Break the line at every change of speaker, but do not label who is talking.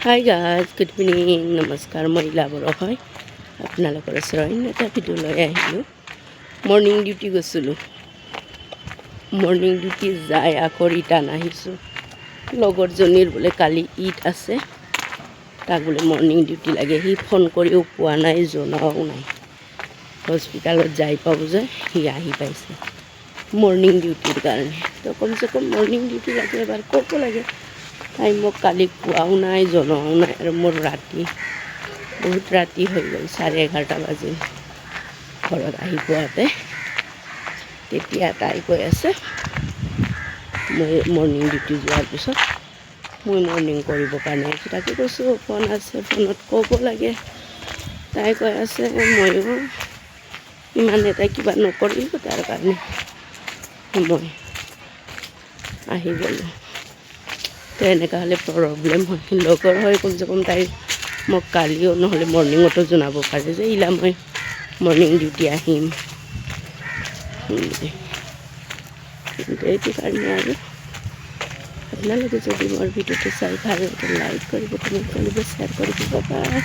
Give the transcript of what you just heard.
Hi guys, good evening, নমস্কাৰ। মই ইলাবৰ হয়, আপোনালোকৰ ওচৰত এটা ভিডিঅ' লৈ আহিলোঁ। মৰ্ণিং ডিউটি গৈছিলোঁ। মৰ্ণিং ডিউটি যাই আকৌ ৰিটাৰ্ণ আহিছোঁ। লগৰজনীৰ বোলে কালি ঈদ আছে, তাক বোলে মৰ্ণিং ডিউটি লাগে। সি ফোন কৰিও পোৱা নাই, জনোৱাও নাই। হস্পিটেলত যাই পাব যে সি আহি পাইছে মৰ্ণিং ডিউটিৰ কাৰণে। তো কমচে কম মৰ্ণিং ডিউটি লাগে, এবাৰ ক'ব লাগে। তাই মোক কালি কোৱাও নাই, জনোৱাও নাই। আৰু মোৰ ৰাতি বহুত ৰাতি হৈ গ'ল, 11:30 বাজিল ঘৰত আহি পোৱাতে। তেতিয়া তাই কৈ আছে, মই মৰ্ণিং ডিউটি যোৱাৰ পিছত মই মৰ্ণিং কৰিবৰ কাৰণে তাকে কৈছোঁ, ফোন আছে, ফোনত ক'ব লাগে। তাই কৈ আছে, ময়ো ইমান এটা কিবা নকৰিলোঁ, তাৰ কাৰণে মই আহি গ'লোঁ। তো এনেকুৱা হ'লে প্ৰব্লেম হয়। লগৰ হয়, কমচে কম তাই মোক কালিও নহ'লে মৰ্ণিঙতো জনাব পাৰে যে ইলা মই মৰ্ণিং ডিউটি আহিম। কিন্তু এইটো কাৰণে আৰু আপোনালোকে যদি মোৰ ভিডিঅ'টো চাই ভাল লাগে, লাইক কৰিব, কমেণ্ট কৰিব, শ্বেয়াৰ কৰিব। বাই।